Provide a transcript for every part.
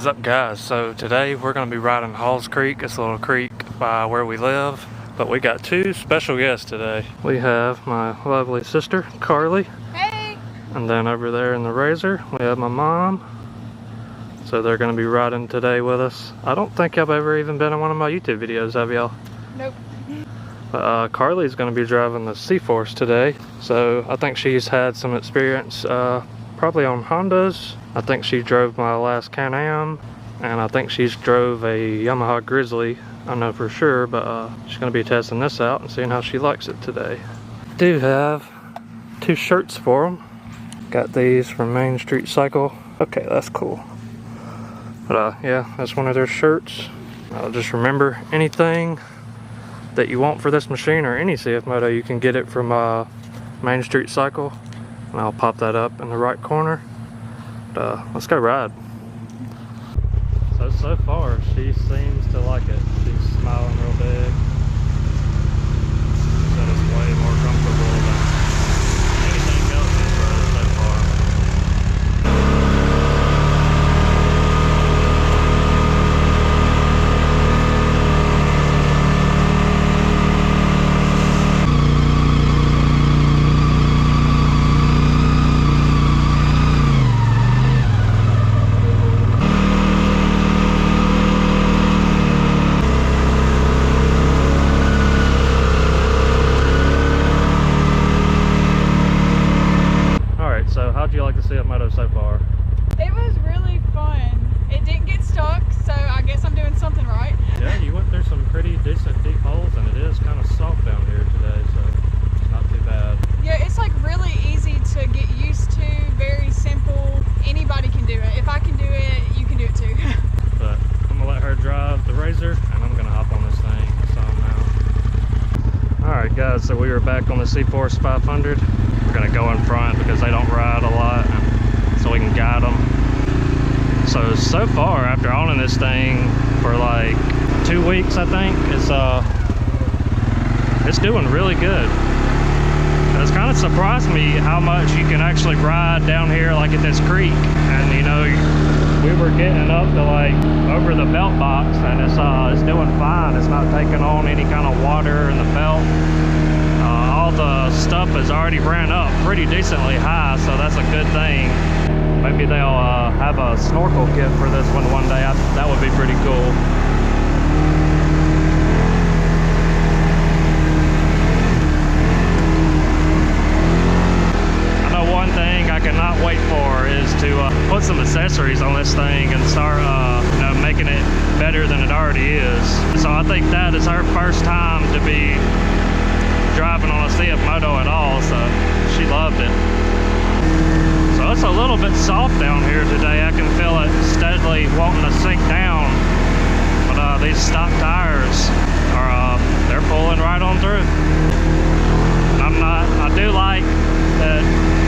What's up, guys? So today we're going to be riding Halls Creek. It's a little creek by where we live, but we got two special guests today. We have my lovely sister Carly. Hey! And then over there in the Razor we have my mom. So they're going to be riding today with us. I don't think I've ever even been in one of my YouTube videos, have y'all? Nope. But Carly's going to be driving the CForce today, so I think she's had some experience probably on Hondas. I think she drove my last Can-Am, and I think she's drove a Yamaha Grizzly. I know for sure, but she's going to be testing this out and seeing how she likes it today. Do have two shirts for them. Got these from Main Street Cycle. Okay, that's cool. But yeah, that's one of their shirts. Just remember, anything that you want for this machine or any CF moto, you can get it from Main Street Cycle, and I'll pop that up in the right corner. But, let's go ride. So far she seems to like it. She's smiling real big. Said it's way more comfortable than anything else she's rode so far. So how'd you like the CF moto so far? It was really fun. It didn't get stuck, so I guess I'm doing something right. Yeah, you went through some pretty decent deep holes, and it is kind of soft down here today, so it's not too bad. Yeah, it's like really easy to get used to, very simple. Anybody can do it. If I can do it, you can do it too. But I'm gonna let her drive the Razor, and I'm gonna hop on this thing. So now. Alright guys, so we were back on the CForce 500. We're gonna go in front because they don't ride a lot, so we can guide them. So far, after owning this thing for like 2 weeks, I think, it's doing really good. It's kind of surprised me how much you can actually ride down here, like at this creek. And you know, we were getting up to like over the belt box, and it's doing fine. It's not taking on any kind of water in the belt. All the stuff has already ran up pretty decently high, so that's a good thing. Maybe they'll have a snorkel kit for this one day. That would be pretty cool. I know one thing I cannot wait for is to put some accessories on this thing and start making it better than it already is. So I think that is her first time to be driving on a CF moto at all, so she loved it. So it's a little bit soft down here today. I can feel it steadily wanting to sink down, but these stock tires are they're pulling right on through. I do like that,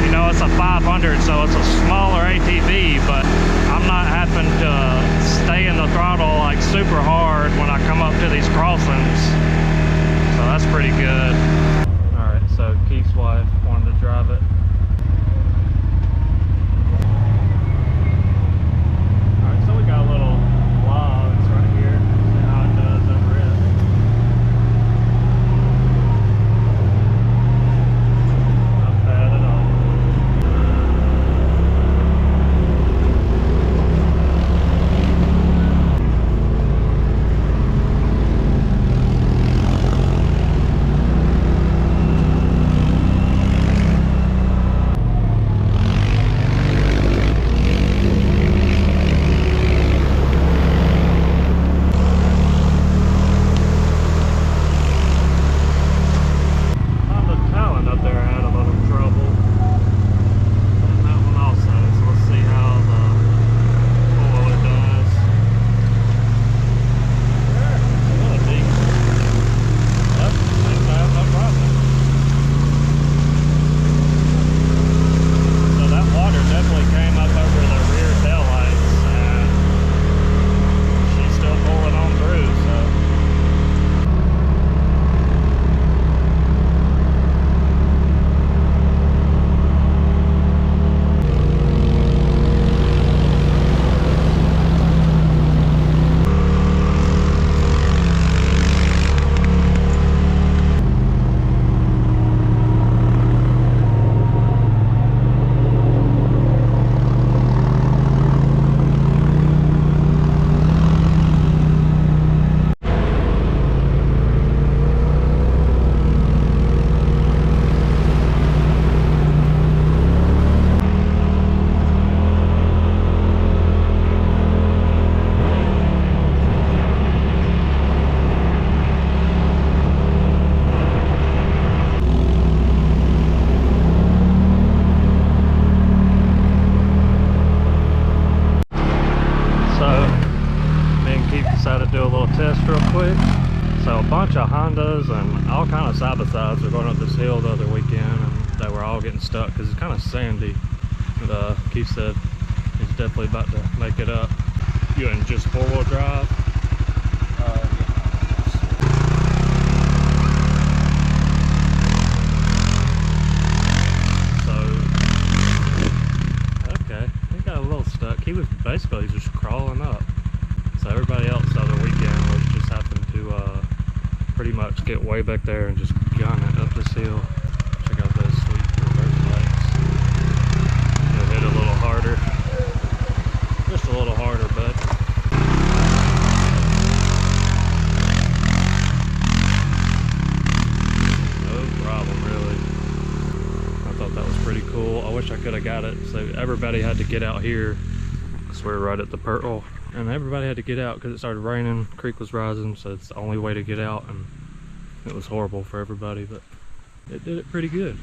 you know, it's a 500, so it's a smaller ATV, but I'm not having to stay in the throttle like super hard when I come up to these crossings. So that's pretty good. Alright, so Keith's wife wanted to drive it. Alright, so we got a little vlogs right here. See how it does over it. Not bad at all. Hondas and all kind of side by sides were going up this hill the other weekend, and they were all getting stuck because it's kind of sandy. But Keith said he's definitely about to make it up. You in just 4-wheel drive? He was basically just crawling up. So everybody else the other weekend was just happened to pretty much get way back there and just gun it up this hill. Check out those sweet reverse lights. You'll hit a little harder. Just a little harder, bud. No problem, really. I thought that was pretty cool. I wish I could have got it. So everybody had to get out here. We're right at the Pearl, and everybody had to get out because it started raining, creek was rising, so it's the only way to get out, and it was horrible for everybody, but it did it pretty good.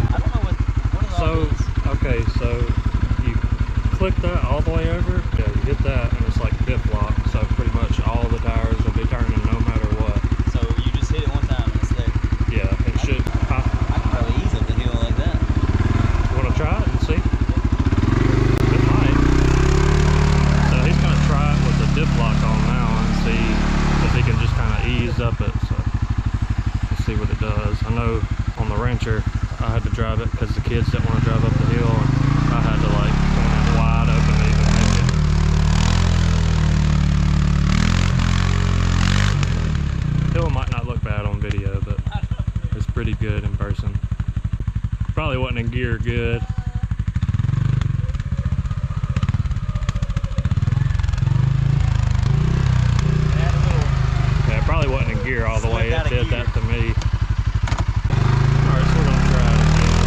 I don't know what So, okay, so you click that all the way over, yeah, you hit that, and it's like diff lock, so pretty much all the tires will be turning no matter what. So you just hit it one time and it's there? Yeah, it should. I can probably ease up the hill like that. Try it and see. It might. So he's gonna try it with the diff lock on now and see if he can just kind of ease up it. So let's see what it does. I know on the Rancher I had to drive it because the kids didn't want to drive up the hill, and I had to like point it wide open to even make it. Hill might not look bad on video, but it's pretty good in person. Probably wasn't in gear good. Yeah, it probably wasn't in gear all the way. It did that to me. Alright, so we're gonna try it again.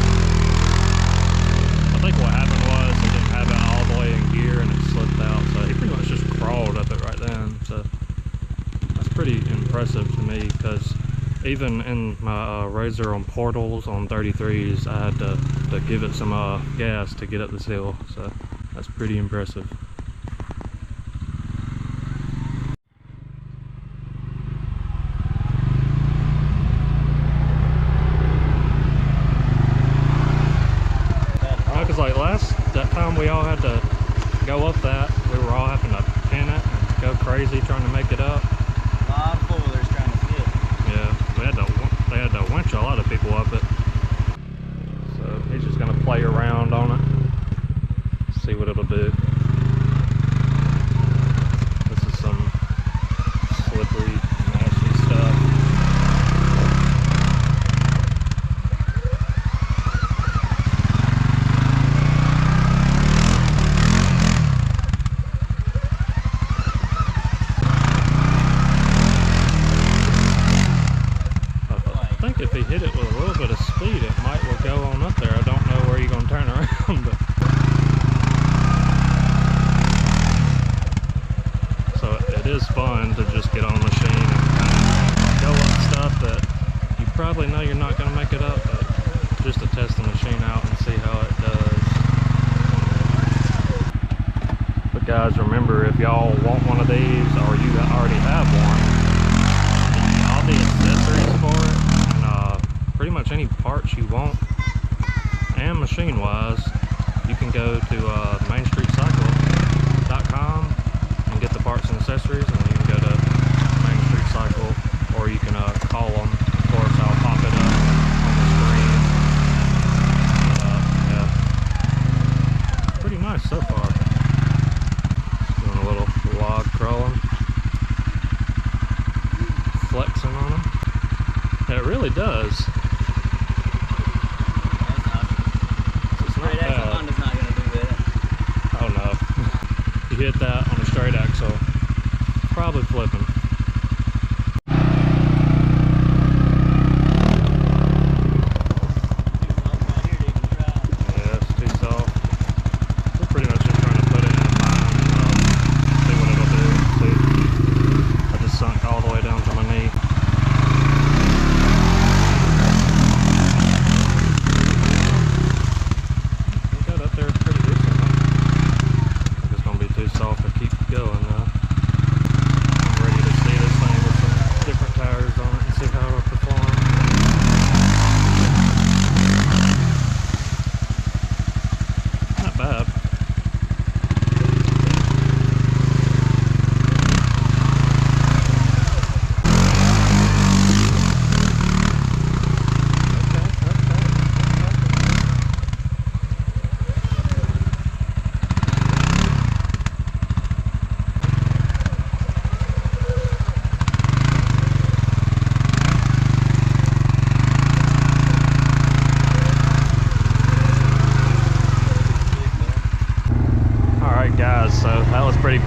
I think what happened was it didn't have it all the way in gear and it slipped out. So he pretty much just crawled up it right then. So that's pretty impressive to me, because even in my Razor on portals on 33s, I had to give it some gas to get up this hill, so that's pretty impressive. Because like that time we all had to go up that, we were all having to pin it and go crazy trying to make it up. A lot of four-wheelers trying to fit. Yeah, they had to winch a lot of people up it. So he's just gonna play around on it, see what it'll do. This is some slippery, nasty stuff. I think if he hit it with a little bit of speed, it might will go on up there. I don't know where you're gonna turn around, but so it is fun to just get on the machine and kind of go up stuff that you probably know you're not gonna make it up, but just to test the machine out and see how it does. But guys, remember, if y'all want one of these or you already have one, all the accessories for it, pretty much any parts you want, and machine wise, you can go to mainstreetcycle.com and get the parts and accessories, and you can go to Main Street Cycle, or you can call them. Of course, I'll pop it up on the screen. Yeah, pretty nice so far. Doing a little log crawling, flexing on them. It really does. Honda's not gonna do that. Oh no. You hit that on a straight axle, probably flipping. Yeah, it's too soft. We're pretty much just trying to put it in a bind and see what it'll do. See, I just sunk all the way down to my knee. Soft to keep going.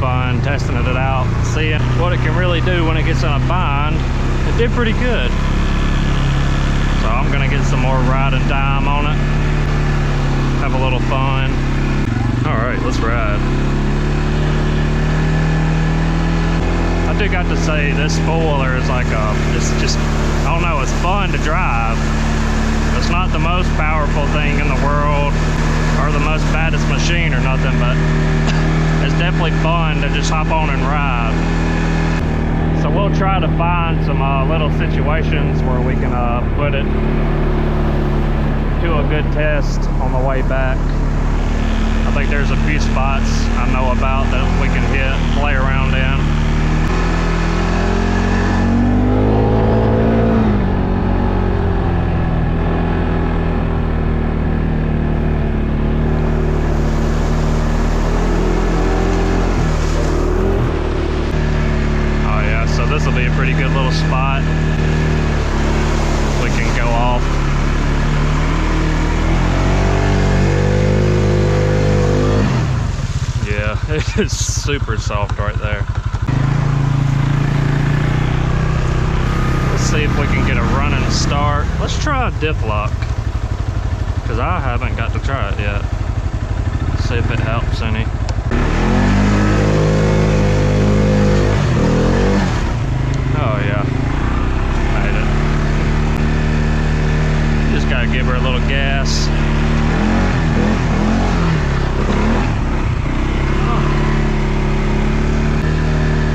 fun testing it out, seeing what it can really do when it gets in a bind. It did pretty good. So I'm gonna get some more riding time on it. Have a little fun. All right, let's ride. I do got to say, this four-wheeler is like it's just, I don't know, it's fun to drive. It's not the most powerful thing in the world or the most baddest machine or nothing, but it's definitely fun to just hop on and ride. So we'll try to find some little situations where we can put it to a good test on the way back. I think there's a few spots I know about that we can hit, play around in. This will be a pretty good little spot. We can go off. Yeah, it is super soft right there. Let's see if we can get a running start. Let's try a diff lock, because I haven't got to try it yet. See if it helps any. Oh yeah, made it. Just gotta give her a little gas.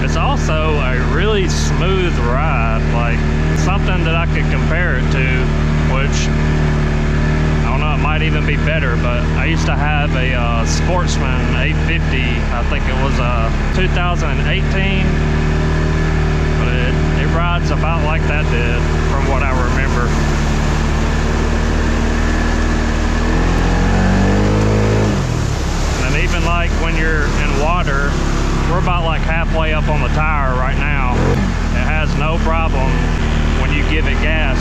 It's also a really smooth ride, like something that I could compare it to, which I don't know, it might even be better, but I used to have a Sportsman 850, I think it was 2018. It rides about like that did, from what I remember. And even like when you're in water, we're about like halfway up on the tire right now. It has no problem when you give it gas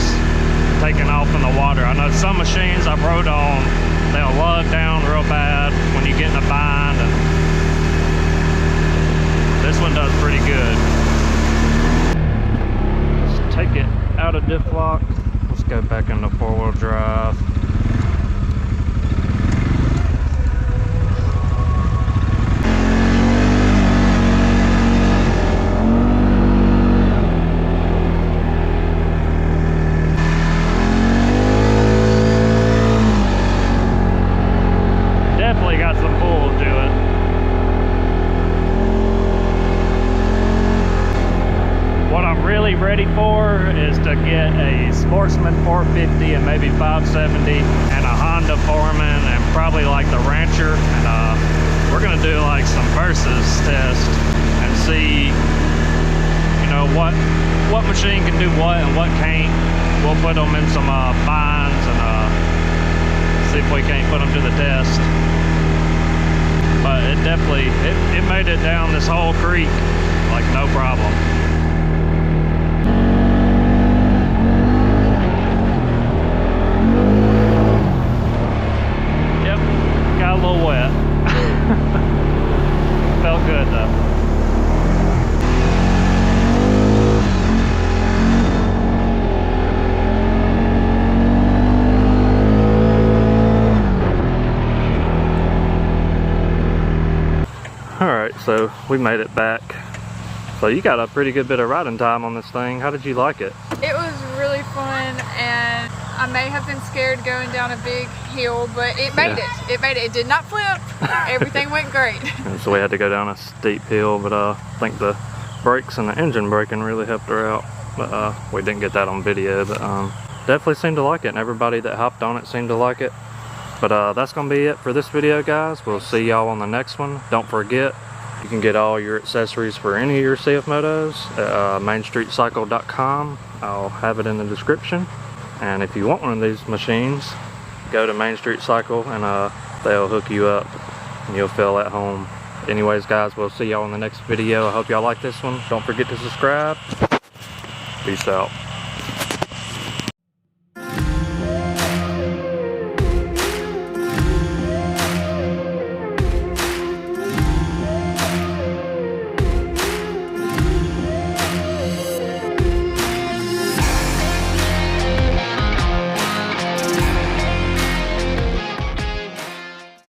taking off in the water. I know some machines I've rode on, they'll lug down real bad when you get in a bind, and this one does pretty good. Take it out of diff lock. Let's go back into four-wheel drive. Definitely got some pull to it. What I'm really ready for is to get a Sportsman 450 and maybe 570 and a Honda Foreman and probably like the Rancher. And we're gonna do like some versus test and see, you know, what machine can do what and what can't. We'll put them in some binds and see if we can't put them to the test. But it definitely, it made it down this whole creek like no problem. Got a little wet. Felt good though. Alright, so we made it back. So you got a pretty good bit of riding time on this thing. How did you like it? It was really fun, and I may have been scared going down a big hill, but it made it. It made it. It did not flip. Everything went great. And so we had to go down a steep hill, but I think the brakes and the engine braking really helped her out. But we didn't get that on video, but definitely seemed to like it, and everybody that hopped on it seemed to like it. But that's gonna be it for this video, guys. We'll see y'all on the next one. Don't forget, you can get all your accessories for any of your CF motos at mainstreetcycle.com. I'll have it in the description. And if you want one of these machines, go to Main Street Cycle and they'll hook you up and you'll feel at home. Anyways, guys, we'll see y'all in the next video. I hope y'all like this one. Don't forget to subscribe. Peace out.